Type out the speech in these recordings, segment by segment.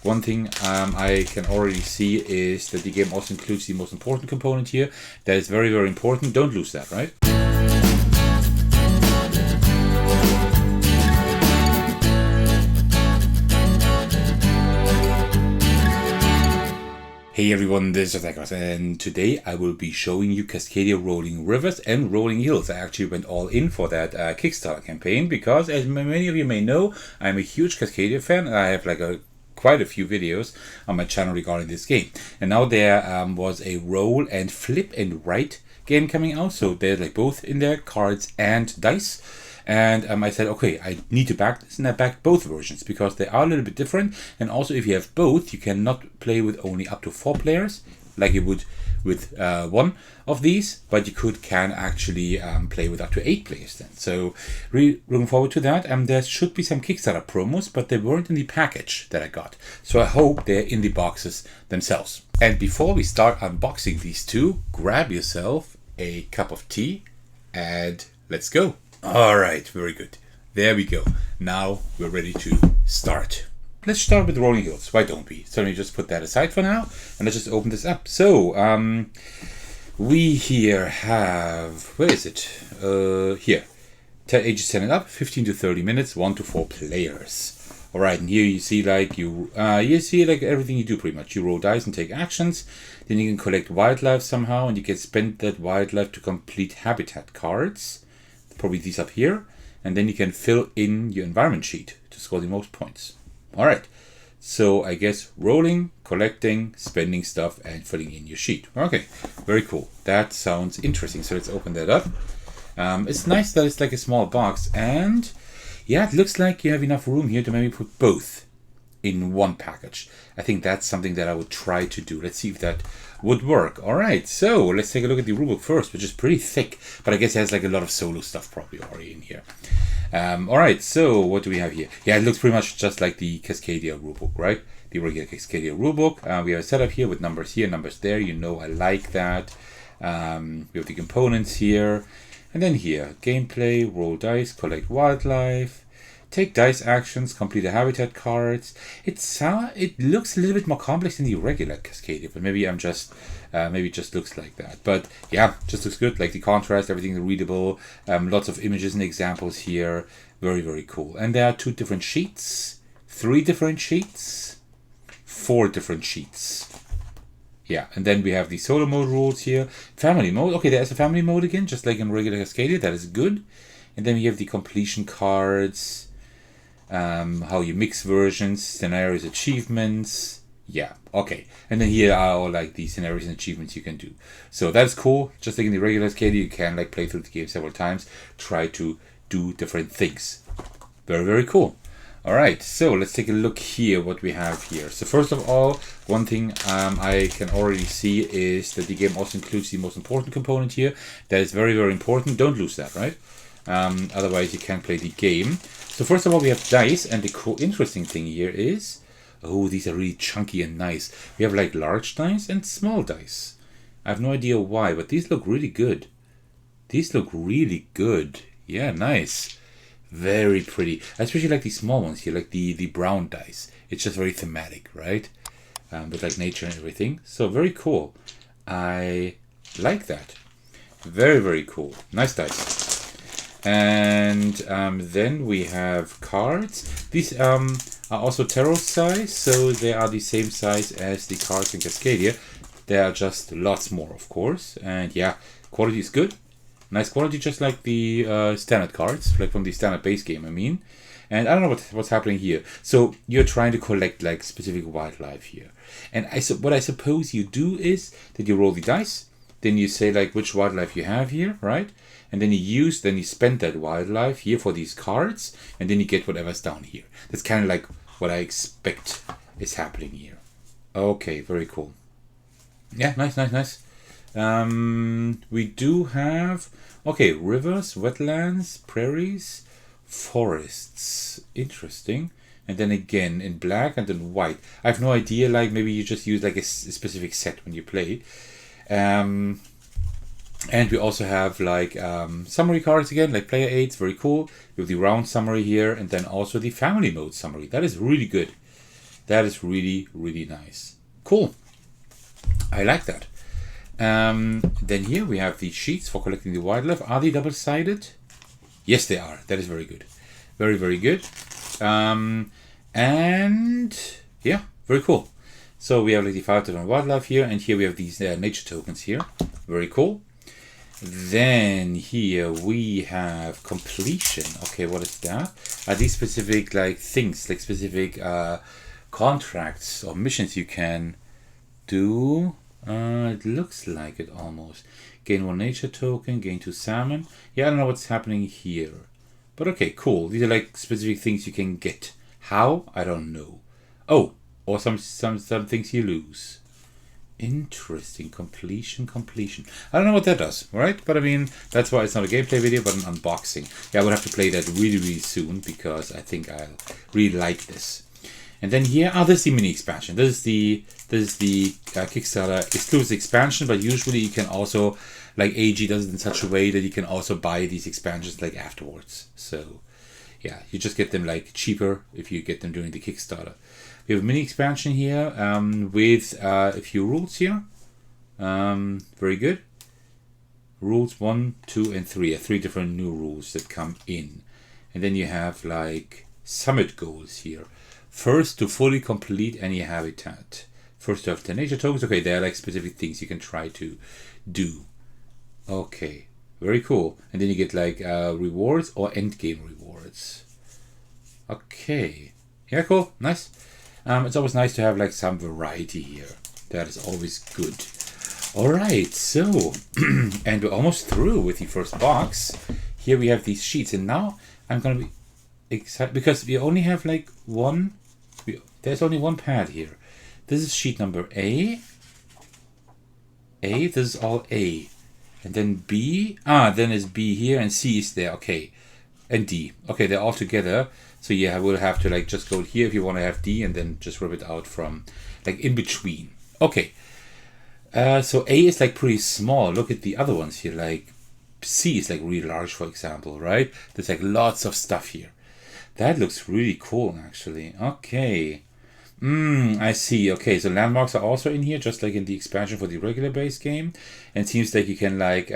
one thing I can already see is that the game also includes the most important component here. That is very, very important. Don't lose that, right? Hey everyone, this is Thecos, and today I will be showing you Cascadia Rolling Rivers and Rolling Hills. I actually went all in for that Kickstarter campaign because, as many of you may know, I'm a huge Cascadia fan, and I have quite a few videos on my channel regarding this game. And now there was a roll and flip and write game coming out, so they're both in there, cards and dice. And I said, okay, I need to back this, and I backed both versions because they are a little bit different. And also, if you have both, you cannot play with only up to 4 players, like you would with one of these, but you can actually play with up to 8 players then. So, really looking forward to that. There should be some Kickstarter promos, but they weren't in the package that I got. So I hope they're in the boxes themselves. And before we start unboxing these two, grab yourself a cup of tea and let's go. All right, very good. There we go. Now we're ready to start. Let's start with Rolling Hills. Why don't we? So let me just put that aside for now, and let's just open this up. So we here have, where is it? Here, ages 10 and up, 15 to 30 minutes, 1 to 4 players. All right, and here you see you see everything you do pretty much. You roll dice and take actions. Then you can collect wildlife somehow, and you can spend that wildlife to complete habitat cards. Probably these up here, and then you can fill in your environment sheet to score the most points. All right, so I guess rolling, collecting, spending stuff, and filling in your sheet. Okay, very cool. That sounds interesting. So let's open that up. It's nice that it's like a small box, and yeah, it looks like you have enough room here to maybe put both in one package. I think that's something that I would try to do. Let's see if that would work. All right, so let's take a look at the rulebook first, which is pretty thick, but I guess it has a lot of solo stuff probably already in here. All right, so what do we have here? Yeah, it looks pretty much just like the Cascadia rulebook, right? The regular Cascadia rulebook. We have a setup here with numbers here, numbers there. You know I like that. We have the components here, and then here, gameplay, roll dice, collect wildlife, take dice actions, complete the habitat cards. It looks a little bit more complex than the regular Cascadia, but maybe maybe it just looks like that. But yeah, just looks good. Like the contrast, everything readable. Lots of images and examples here. Very, very cool. And there are 2 different sheets, 3 different sheets, 4 different sheets. Yeah, and then we have the solo mode rules here. Family mode. Okay, there's a family mode again, just like in regular Cascadia. That is good. And then we have the completion cards. How you mix versions, scenarios, achievements. Yeah, okay. And then here are all the scenarios and achievements you can do. So that's cool. Just like in the regular Cascadia, you can play through the game several times, try to do different things. Very, very cool. All right, so let's take a look here what we have here. So first of all, one thing I can already see is that the game also includes the most important component here. That is very, very important. Don't lose that, right? Otherwise you can't play the game. So first of all, we have dice, and the cool interesting thing here is, oh, these are really chunky and nice. We have large dice and small dice. I have no idea why, but these look really good. These look really good. Yeah, nice. Very pretty. I especially like the small ones here, like the brown dice. It's just very thematic, right? With nature and everything. So very cool. I like that. Very, very cool. Nice dice. And then we have cards. These are also tarot size, so they are the same size as the cards in Cascadia. They are just lots more, of course. And yeah, quality is good. Nice quality, just like the standard cards, like from the standard base game, I mean. And I don't know what's happening here. So you're trying to collect specific wildlife here. And what I suppose you do is that you roll the dice. Then you say which wildlife you have here, right? And then you spend that wildlife here for these cards, and then you get whatever's down here. That's kind of what I expect is happening here. Okay, very cool. Yeah, nice. We do have, rivers, wetlands, prairies, forests. Interesting. And then again in black and then white. I have no idea, maybe you just use a specific set when you play. And we also have summary cards again, player aids, very cool. We have the round summary here, and then also the family mode summary. That is really good. That is really, really nice. Cool. I like that. Then here we have the sheets for collecting the wildlife. Are they double-sided? Yes, they are. That is very good. Very, very good. And yeah, very cool. So we have like the 5 different wildlife here, and here we have these nature tokens here. Very cool. Then here we have completion. Okay, what is that? Are these specific like things, like specific contracts or missions you can do? It looks like it almost. Gain 1 nature token, gain 2 salmon. Yeah, I don't know what's happening here. But okay, cool. These are like specific things you can get. How? I don't know. Oh, or some things you lose. Interesting. Completion. I don't know what that does, right? But I mean, that's why it's not a gameplay video, but an unboxing. Yeah, I would have to play that really, really soon because I think I'll really like this. And then here, this is the mini expansion. This is the Kickstarter exclusive expansion, but usually you can also, like AEG does it in such a way that you can also buy these expansions like afterwards. So yeah, you just get them like cheaper if you get them during the Kickstarter. We have a mini expansion here with a few rules here. Very good. Rules 1, 2, and 3. 3 different new rules that come in. And then you have like summit goals here. First, to fully complete any habitat. First, to have 10 nature tokens. Okay, they're like specific things you can try to do. Okay, very cool. And then you get like rewards or end game rewards. Okay, yeah, cool, nice. It's always nice to have like some variety here. That is always good. All right, so and we're almost through with the first box. Here we have these sheets, and now I'm gonna be excited because we only have like one. There's only one pad here. This is sheet number A. This is all A. And then B. Then is B here, and C is there. Okay. And D. Okay, they're all together. So yeah, we'll have to like just go here if you want to have D, and then just rip it out from like in between. Okay. So A is like pretty small. Look at the other ones here. Like C is like really large, for example, right? There's like lots of stuff here. That looks really cool, actually. Okay. I see. Okay, so landmarks are also in here, just like in the expansion for the regular base game. And it seems like you can like,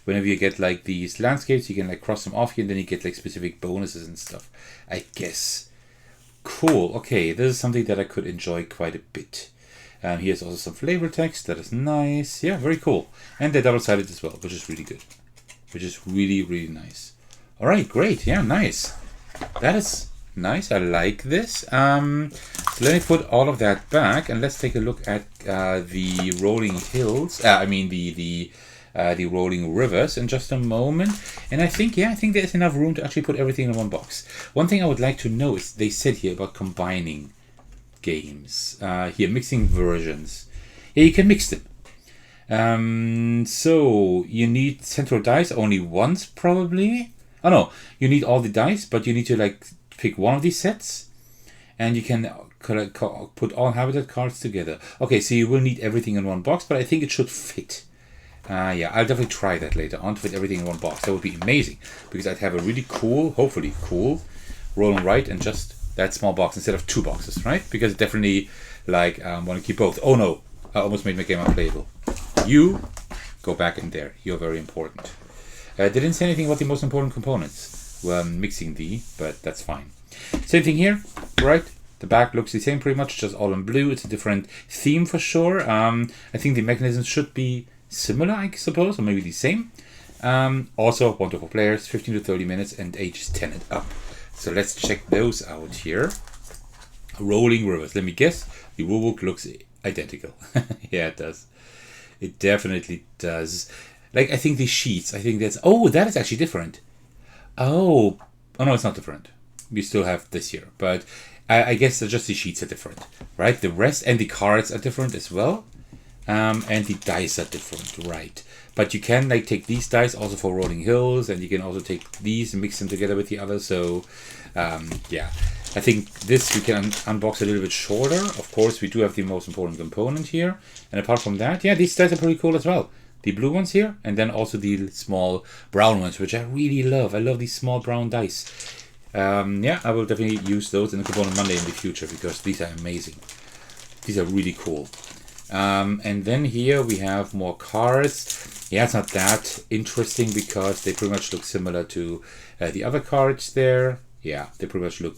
whenever you get like these landscapes, you can like cross them off here, and then you get like specific bonuses and stuff, I guess. Cool. Okay, this is something that I could enjoy quite a bit. Here's also some flavor text. That is nice. Yeah, very cool. And they're double-sided as well, which is really good. Which is really, really nice. All right, great. Yeah, nice. That is nice. I like this. So let me put all of that back, and let's take a look at the rolling hills. The rolling rivers in just a moment. And I think there's enough room to actually put everything in one box. One thing I would like to know is they said here about combining games. Here, mixing versions. Yeah, you can mix them. So you need central dice only once, probably. Oh no, you need all the dice, but you need to like pick one of these sets, and you can put all habitat cards together. Okay, so you will need everything in one box, but I think it should fit. Yeah, I'll definitely try that later on to fit everything in one box. That would be amazing, because I'd have a really cool, hopefully cool, roll and write in just that small box instead of 2 boxes, right? Because definitely like want to keep both. Oh no, I almost made my game unplayable. You go back in there. You're very important. They didn't say anything about the most important components. Well, I'm mixing but that's fine. Same thing here, right? The back looks the same pretty much, just all in blue. It's a different theme for sure. I think the mechanisms should be similar, I suppose, or maybe the same. Also, wonderful players, 15 to 30 minutes, and ages 10 and up. So let's check those out here. Rolling Rivers. Let me guess, the rulebook looks identical. Yeah, it does. It definitely does. Like, I think the sheets, that is actually different. Oh no, it's not different. We still have this here, but I guess just the sheets are different, right? The rest and the cards are different as well, and the dice are different, right? But you can like take these dice also for Rolling Hills, and you can also take these and mix them together with the others. So, yeah, I think this we can unbox a little bit shorter. Of course, we do have the most important component here, and apart from that, yeah, these dice are pretty cool as well. The blue ones here, and then also the small brown ones, which I really love. I love these small brown dice. yeah, I will definitely use those in the Component Monday in the future because these are amazing. These are really cool. And then here we have more cards. Yeah, it's not that interesting because they pretty much look similar to the other cards there. Yeah, they pretty much look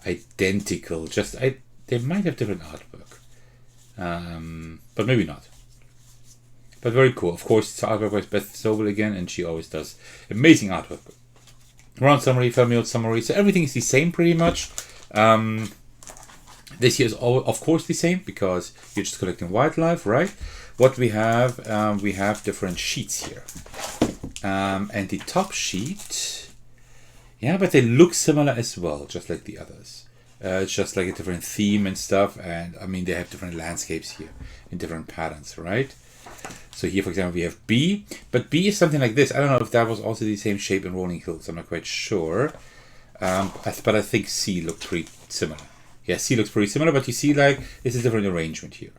identical. Just they might have different artwork, but maybe not. But very cool. Of course, it's artwork by Beth Sobel again, and she always does amazing artwork. Round summary, family summary. So everything is the same pretty much. This here is all, of course, the same because you're just collecting wildlife, right? What we have different sheets here. And the top sheet, yeah, but they look similar as well, just like the others. It's just like a different theme and stuff. And I mean, they have different landscapes here in different patterns, right? So here, for example, we have B, but B is something like this. I don't know if that was also the same shape in Rolling Hills. I'm not quite sure. But I think C looked pretty similar. Yeah, C looks pretty similar, but you see like it's a different arrangement here.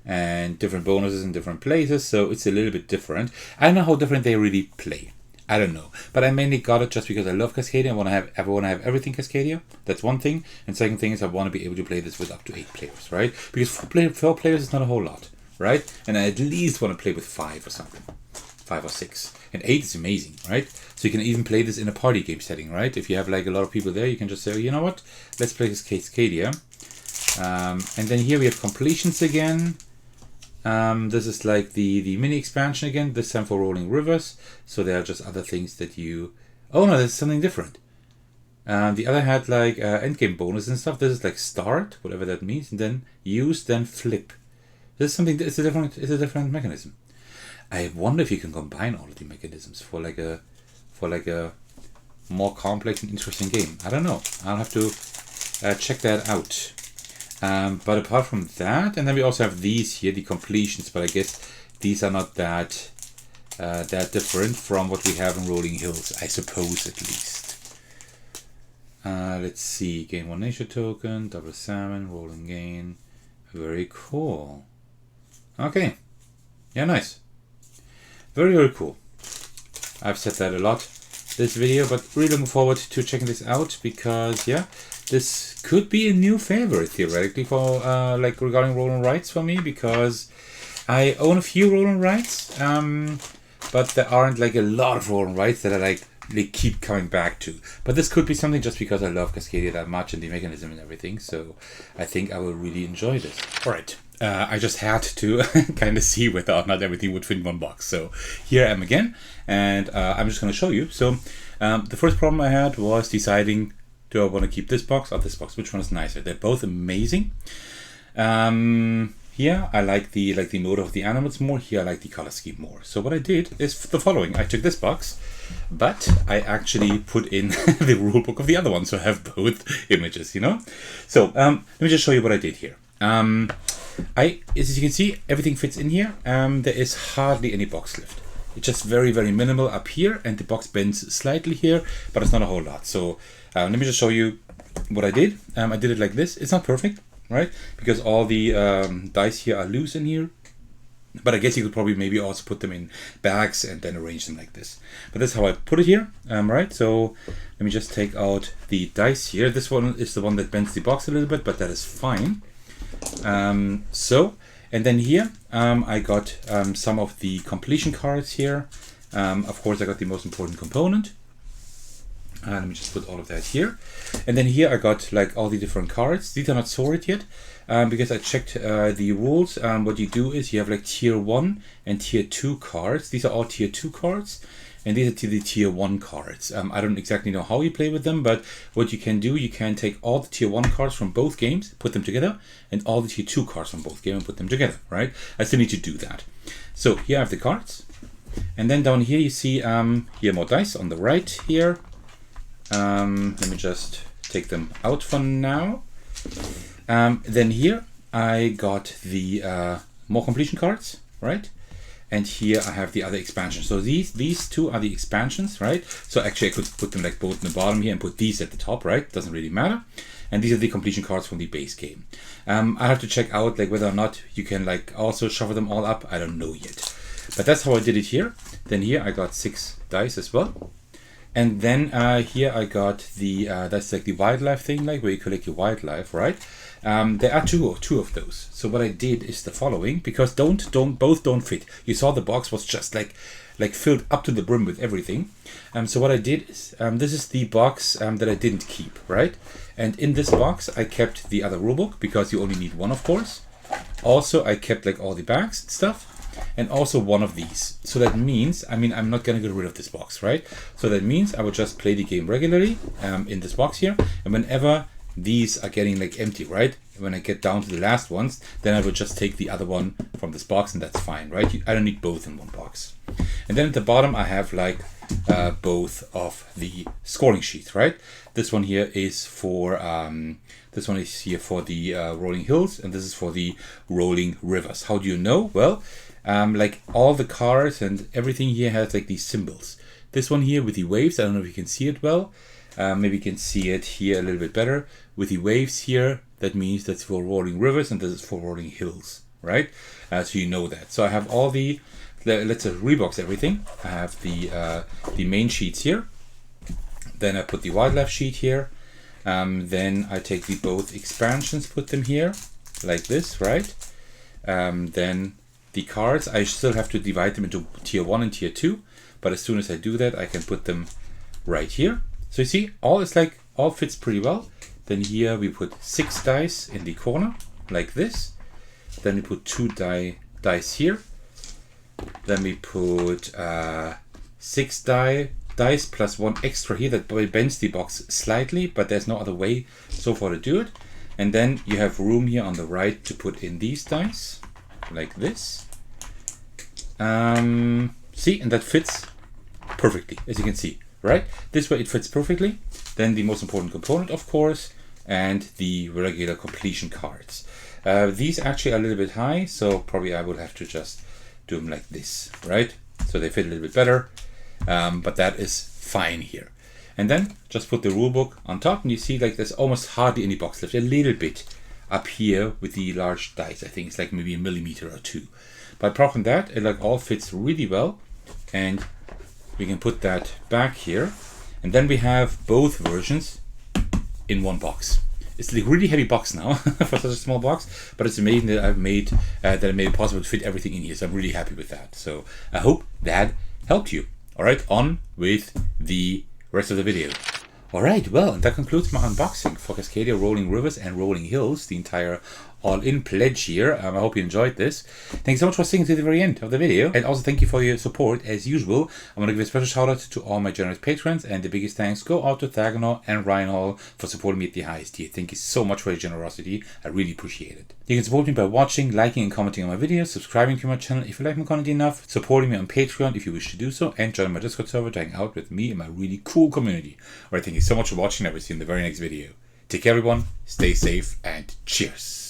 And different bonuses in different places, so it's a little bit different. I don't know how different they really play. I don't know. But I mainly got it just because I love Cascadia. I want to have everything Cascadia. That's one thing. And second thing is I want to be able to play this with up to 8 players, right? Because 4 players is not a whole lot. Right? And I at least want to play with 5 or something. 5 or 6. And 8 is amazing, right? So you can even play this in a party game setting, right? If you have like a lot of people there, you can just say, oh, you know what? Let's play this Cascadia. And then here we have completions again. This is like the mini expansion again, this time for Rolling Rivers. So there are just other things that you... Oh no, there's something different. The other had like endgame bonus and stuff. This is like start, whatever that means. And then use, then flip. This is something. It's a different mechanism. I wonder if you can combine all of the mechanisms for like a more complex and interesting game. I don't know. I'll have to check that out. But apart from that, and then we also have these here, the completions. But I guess these are not that different from what we have in Rolling Hills. I suppose at least. Let's see. Gain 1 nature token, double salmon, rolling gain. Very cool. Okay, yeah, nice. Very, very cool. I've said that a lot this video, but really looking forward to checking this out because, yeah, this could be a new favorite theoretically for like regarding roll and writes for me because I own a few roll and writes, but there aren't like a lot of roll and writes that I like they keep coming back to. But this could be something just because I love Cascadia that much and the mechanism and everything. So I think I will really enjoy this. All right. I just had to kind of see whether or not everything would fit in one box. So here I am again, and I'm just going to show you. So the first problem I had was deciding, do I want to keep this box or this box? Which one is nicer? They're both amazing. Here I like the motor of the animals more. Here I like the color scheme more. So what I did is the following. I took this box, but I actually put in the rule book of the other one, so I have both images, you know? So let me just show you what I did here. As you can see, everything fits in here. There is hardly any box lift. It's just very, very minimal up here, and the box bends slightly here, but it's not a whole lot. So let me just show you what I did. I did it like this. It's not perfect, right? Because all the dice here are loose in here. But I guess you could probably maybe also put them in bags and then arrange them like this. But that's how I put it here, right? So let me just take out the dice here. This one is the one that bends the box a little bit, but that is fine. And then here I got some of the completion cards here. Of course, I got the most important component. Let me just put all of that here. And then here I got like all the different cards. These are not sorted yet because I checked the rules. What you do is you have like tier 1 and tier 2 cards. These are all tier 2 cards. And these are the tier 1 cards. I don't exactly know how you play with them, but what you can do, you can take all the tier 1 cards from both games, put them together, and all the tier 2 cards from both games and put them together, right? I still need to do that. So here I have the cards. And then down here you see here more dice on the right here. Let me just take them out for now. Then here I got the more completion cards, right? And here I have the other expansions. So these two are the expansions, right? So actually I could put them like both in the bottom here and put these at the top, right? Doesn't really matter. And these are the completion cards from the base game. I have to check out like whether or not you can like also shuffle them all up. I don't know yet. But that's how I did it here. Then here I got 6 dice as well. And then here I got the that's like the wildlife thing, like where you collect your wildlife, right? There are two of those. So what I did is the following, because both don't fit. You saw the box was just like filled up to the brim with everything. So what I did is this is the box that I didn't keep, right? And in this box I kept the other rulebook, because you only need one, of course. Also I kept like all the bags and stuff, and also one of these. So that means, I mean, I'm not gonna get rid of this box, right? So that means I will just play the game regularly in this box here, and whenever these are getting like empty, right, when I get down to the last ones, then I will just take the other one from this box, and that's fine, right? I don't need both in one box. And then at the bottom I have like both of the scoring sheets, right? This one here is for the Rolling Hills, and this is for the Rolling Rivers. How do you know? Well, like all the cars and everything here has like these symbols. This one here with the waves, I don't know if you can see it well. Maybe you can see it here a little bit better. With the waves here, that means that's for Rolling Rivers, and this is for Rolling Hills, right? So you know that. So I have all the, let's rebox everything. I have the main sheets here. Then I put the wildlife sheet here. Then I take the both expansions, put them here, like this, right? Then the cards, I still have to divide them into tier 1 and tier 2, but as soon as I do that, I can put them right here. So you see, all fits pretty well. Then here we put 6 dice in the corner, like this. Then we put 2 dice here. Then we put 6 dice plus 1 extra here that bends the box slightly, but there's no other way so far to do it. And then you have room here on the right to put in these dice, like this. See, and that fits perfectly, as you can see, right? This way it fits perfectly. Then the most important component, of course, and the regular completion cards. These actually are a little bit high, so probably I would have to just do them like this, right? So they fit a little bit better, but that is fine here. And then just put the rulebook on top, and you see like there's almost hardly any box left. A little bit up here with the large dice. I think it's like maybe 1 millimeter or 2. But apart from that, it like all fits really well, and we can put that back here. And then we have both versions in one box. It's like a really heavy box now for such a small box, but it's amazing that I made it possible to fit everything in here. So I'm really happy with that. So I hope that helped you. All right, on with the rest of the video. All right, well, that concludes my unboxing for Cascadia Rolling Rivers and Rolling Hills, the entire all-in pledge here. I hope you enjoyed this. Thanks so much for sticking to the very end of the video, and also thank you for your support as usual. I want to give a special shout out to all my generous patrons, and the biggest thanks go out to Thecos and Ryan for supporting me at the highest tier. Thank you so much for your generosity. I really appreciate it. You can support me by watching, liking, and commenting on my videos, subscribing to my channel if you like my content enough, supporting me on Patreon if you wish to do so, and joining my Discord server to hang out with me and my really cool community. All right, thank you so much for watching. I will see you in the very next video. Take care, everyone. Stay safe, and cheers.